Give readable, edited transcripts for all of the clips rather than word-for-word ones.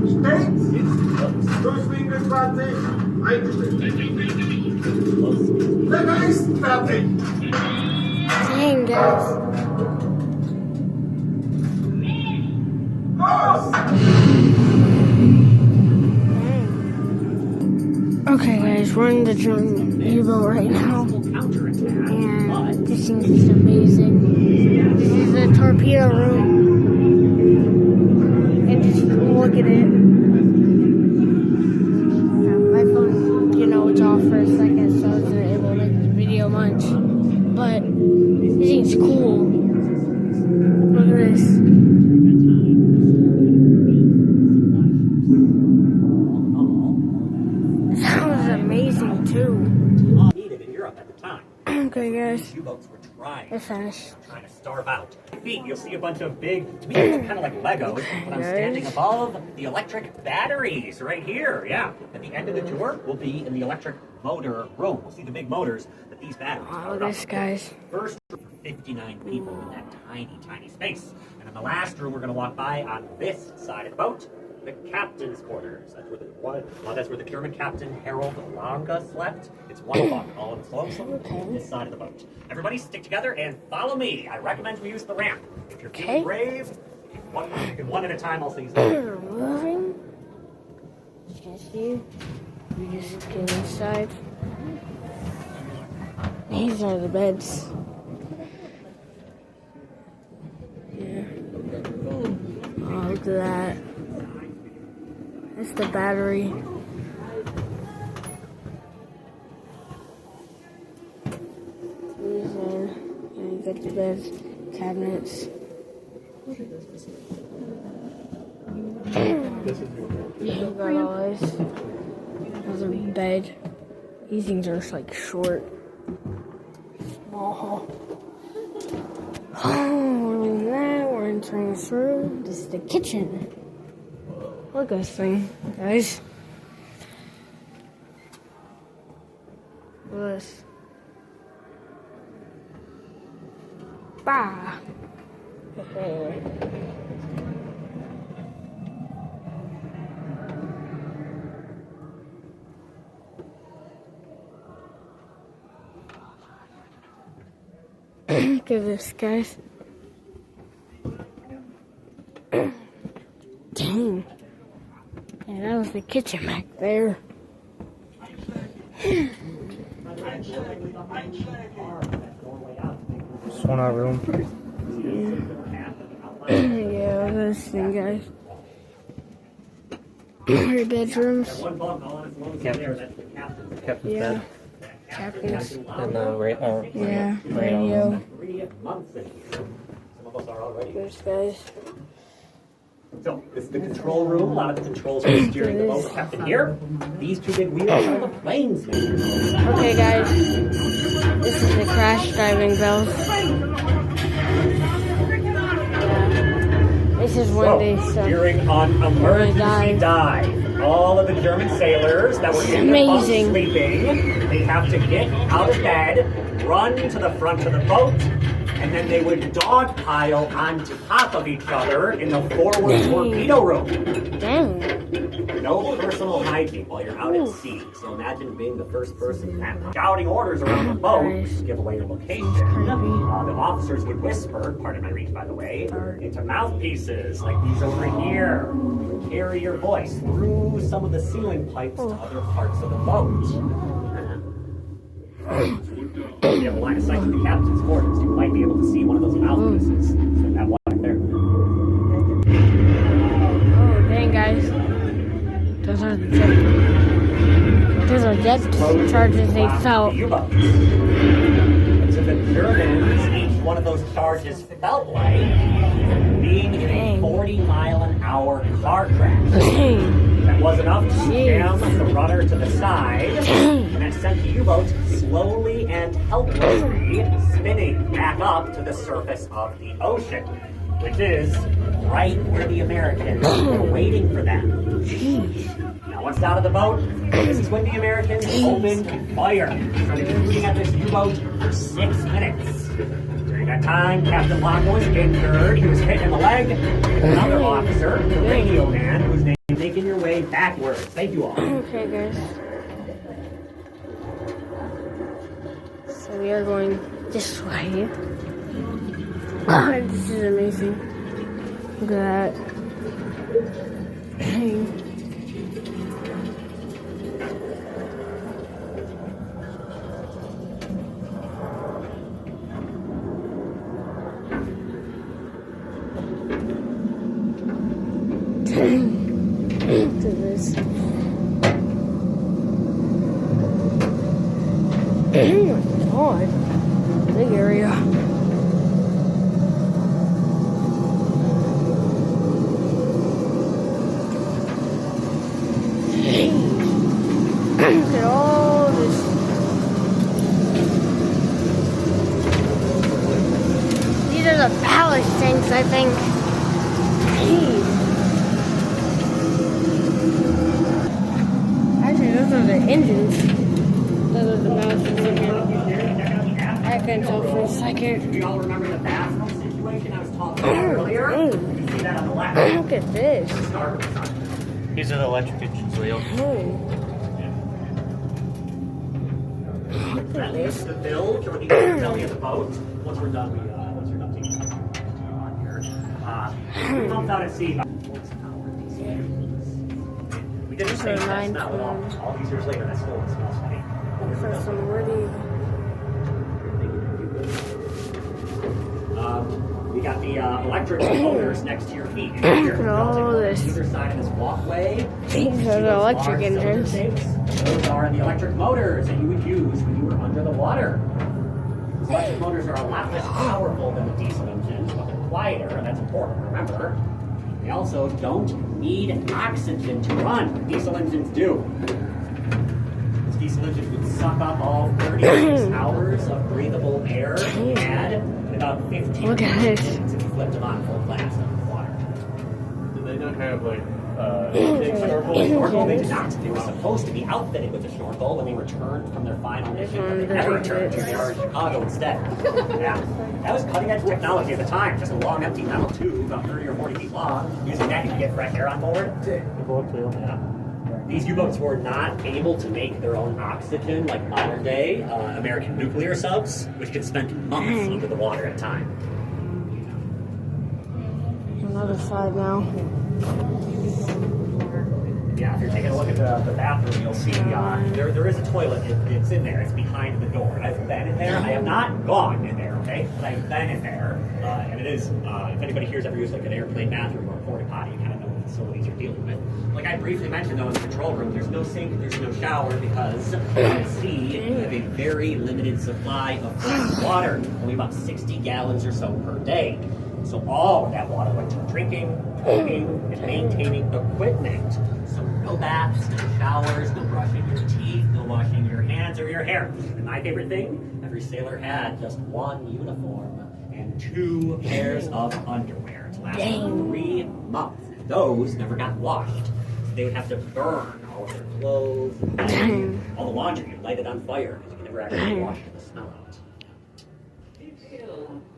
Steht, durchwinkelt fertig, eingestellt. Wetter ist fertig. Dang, guys. Los! Okay, guys, we're in the German U-boat right now, and this thing is amazing. This is a torpedo room, and just look at it. My phone, it's off for a second, so I wasn't able to make the video much, but this thing's cool. Look at this. Amazing too. Needed in Europe at the time. Okay, guys. U-boats were trying to starve out. Feet, you'll see a bunch of big, to me, it's kind of like Legos, but I'm standing above the electric batteries right here. Yeah. At the end of the tour, we'll be in the electric motor room. We'll see the big motors that these batteries Look at this, guys. First, for 59 people in that tiny, tiny space. And in the last room we're going to walk by on this side of the boat, the captain's quarters. That's where the German captain Harold Lange slept. It's 1 o'clock, all in slow on this side of the boat. Everybody stick together and follow me. I recommend we use the ramp. If you're feeling brave, one at a time, I'll use the ramp. We're moving. You can see. We just get inside. These are the beds. Yeah. Oh, look at that. That's the battery. These are, you got the beds, cabinets. You got all this. Another bed. These things are like short. Small. Oh, we're in that. We're entering this room. This is the kitchen. Look at this thing, guys. Look at this. Bah. Look at this, guys. Dang. Yeah, that was the kitchen back there. Just one our room. Yeah, look at this thing, guys. Your bedrooms. Captain's Yeah. bed. Captain's. And the Yeah, radio. 3 months in here. Some of us are already. There's guys. So, this is the control room. A lot of the controls are steering the boat are kept in here. These 2 big wheels are the planes. Okay, guys. This is the crash diving bells. Yeah. This is when they during an emergency dive, all of the German sailors that were in the bunk sleeping, they have to get out of bed, run to the front of the boat, and then they would dogpile on top of each other in the forward torpedo room. Dang. No personal hygiene while you're out at sea. So imagine being the first person shouting orders around the boat to give away your location. The officers would whisper, pardon my reach by the way, into mouthpieces like these over here. Carry your voice through some of the ceiling pipes to other parts of the boat. If you have a line of sight to the captain's quarters, you might be able to see one of those mouthpieces. And that one right there. Oh, dang, guys. Those are depth charges they felt. To the Germans, each one of those charges felt like being in a 40-mile-an-hour car crash. That was enough to jam the rudder to the side, and that sent the U-boat slowly and helplessly spinning back up to the surface of the ocean, which is right where the Americans were waiting for them. Now, once out of the boat, this is when the Americans opened fire, started shooting at this U-boat for 6 minutes. During At that time, Captain Locke was injured. He was hit in the leg. Another officer, the radio man, whose name is Making Your Way Backwards. Thank you all. Okay, guys. So we are going this way. This is amazing. Look at that. Look at this. Oh my god. Big area. Look at all this. These are the ballast tanks, I think. Actually, those are the engines. Those are the ballast tanks. I couldn't tell for a second. Do you all remember the bathroom situation I was talking about earlier? You can see that on the left. Look at this. These are the electric engines, Leo. That leaves the bilge or the belly of the boat. Once we're done, once you're done taking on here. We pumped out at sea. We did the same test now at all these years later. That still smells funny. For some wordy. We got the electric motors next to your feet. Here, Look at all this. Either side of this walkway. These are the electric engines. Those are the electric motors that you would use when you were under the water. These electric motors are a lot less powerful than the diesel engines, but they're quieter, and that's important to remember. They also don't need oxygen to run. Diesel engines do. These diesel engines would suck up all 36 hours of breathable air you had in about 15 Look at this. minutes if you flipped them on full blast under the water. Do they not have like Snorkel, they did not. They were supposed to be outfitted with a snorkel when they returned from their final mission, but they never returned to the yard in Chicago instead. Yeah, that was cutting edge technology at the time. Just a long, empty metal tube, about 30 or 40 feet long. Using that, you could get fresh air on board. Yeah. These U-boats were not able to make their own oxygen like modern day American nuclear subs, which could spend months under the water at a time. Another side now. Yeah, if you're taking a look at the bathroom, you'll see there is a toilet. It's in there. It's behind the door. I've been in there. I have not gone in there, okay? But I've been in there. And it is, if anybody here's ever used like an airplane bathroom or a porta potty, you kind of know what facilities you're dealing with. Like I briefly mentioned though in the control room, there's no sink, there's no shower because at sea you have a very limited supply of fresh water, only about 60 gallons or so per day. So all of that water went to drinking, cooking, and maintaining equipment. So no baths, no showers, no brushing your teeth, no washing your hands or your hair. And my favorite thing, every sailor had just one uniform and 2 pairs of underwear to last for 3 months. And those never got washed. So they would have to burn all of their clothes, all the laundry, and light it on fire because you could never actually wash the smell out.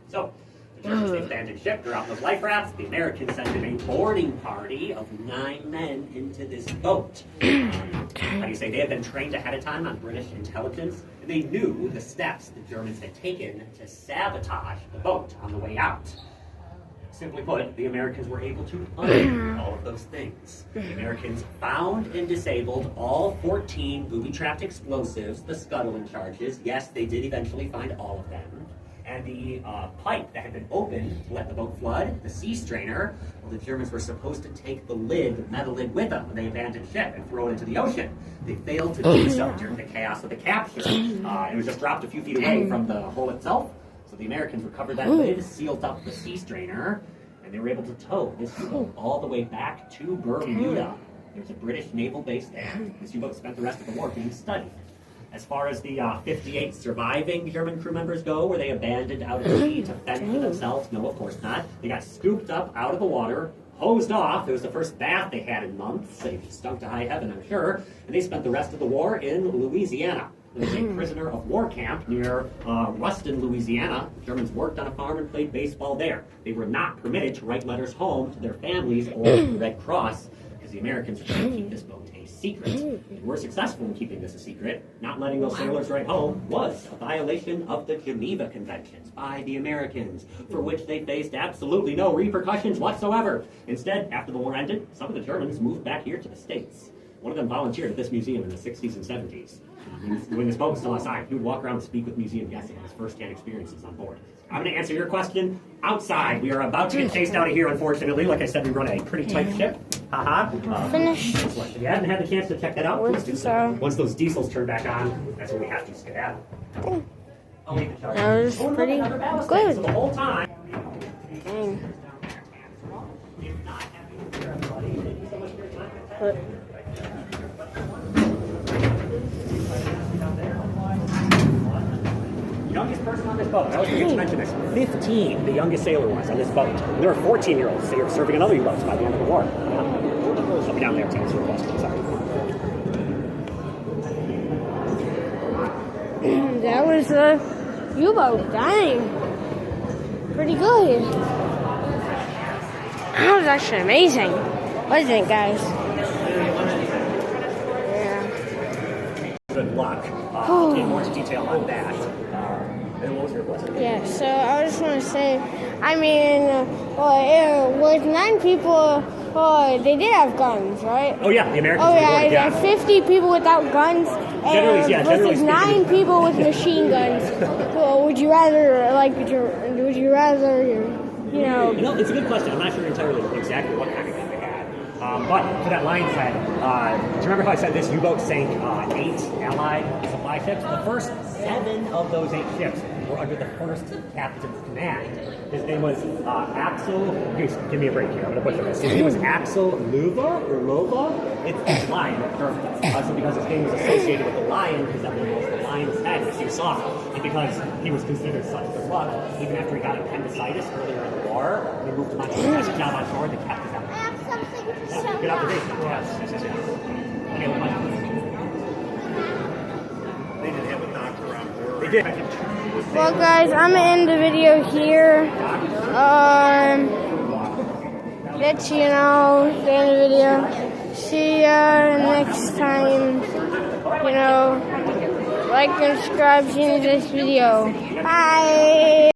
So, the Germans, they abandoned ship, dropped those life rafts. The Americans sent in a boarding party of 9 men into this boat. How do you say? They had been trained ahead of time on British intelligence, and they knew the steps the Germans had taken to sabotage the boat on the way out. Simply put, the Americans were able to undo all of those things. The Americans found and disabled all 14 booby-trapped explosives, the scuttling charges. Yes, they did eventually find all of them. And the pipe that had been opened to let the boat flood, the sea strainer, well, the Germans were supposed to take the lid, the metal lid, with them when they abandoned ship and throw it into the ocean. They failed to do so during the chaos of the capture. It was just dropped a few feet away from the hole itself. So the Americans recovered that lid, sealed up the sea strainer, and they were able to tow this U-boat all the way back to Bermuda. There's a British naval base there. This U-boat spent the rest of the war being studied. As far as the 58 surviving German crew members go, were they abandoned out at sea to fend for themselves? No, of course not. They got scooped up out of the water, hosed off. It was the first bath they had in months. They stunk to high heaven, I'm sure. And they spent the rest of the war in Louisiana. There was a prisoner of war camp near Ruston, Louisiana. Germans worked on a farm and played baseball there. They were not permitted to write letters home to their families or the Red Cross because the Americans were trying to keep this boat a secret. They were successful in keeping this a secret. Not letting those sailors write home was a violation of the Geneva Conventions by the Americans, for which they faced absolutely no repercussions whatsoever. Instead, after the war ended, some of the Germans moved back here to the States. One of them volunteered at this museum in the 60s and 70s. When this boat was still outside, he would walk around and speak with museum guests about his first-hand experiences on board. I'm going to answer your question outside. We are about to get chased out of here, unfortunately. Like I said, we run a pretty tight ship. Finished. If you haven't had the chance to check that out, please do so. Once those diesels turn back on, that's when we have to skedaddle. I'll leave the charge. That was pretty good. So the whole time. Dang. But Youngest person on this boat. I always forget to mention this. 15, the youngest sailor was on this boat. And there were 14-year-olds serving in other U-boats by the end of the war. I'll be down there to answer your question. Sorry. that was the U-boat. Dang. Pretty good. That was actually amazing. Wasn't it, guys? Yeah. Good luck. I'll get more detail on that. And what was your question? Yeah, so I just want to say, I mean, with 9 people, they did have guns, right? Oh, yeah, the Americans. Oh, yeah, did, yeah, 50 people without guns, and versus 9 people with machine guns. Well, would you rather, you know... You know, it's a good question. I'm not sure entirely exactly what kind of gun they had. But for that Lion's Head, do you remember how I said this U-boat sank 8 Allied supply ships? The first 7 of those 8 ships were under the first captain's command. His name was Axel. Give me a break here. I'm going to butcher this. His name was Axel Lova. It's lion at German. So because his name was associated with the lion, because that was the lion's head, as you saw, and because he was considered such good luck, even after he got appendicitis earlier in the war, they moved him onto a message job on shore. They kept his appendicitis. Good observation. Yes. Any other questions? They did have a doctor on board. They did. Well, guys, I'm gonna end the video here. Let you know the end of the video. See ya next time. You know, like and subscribe to this video. Bye.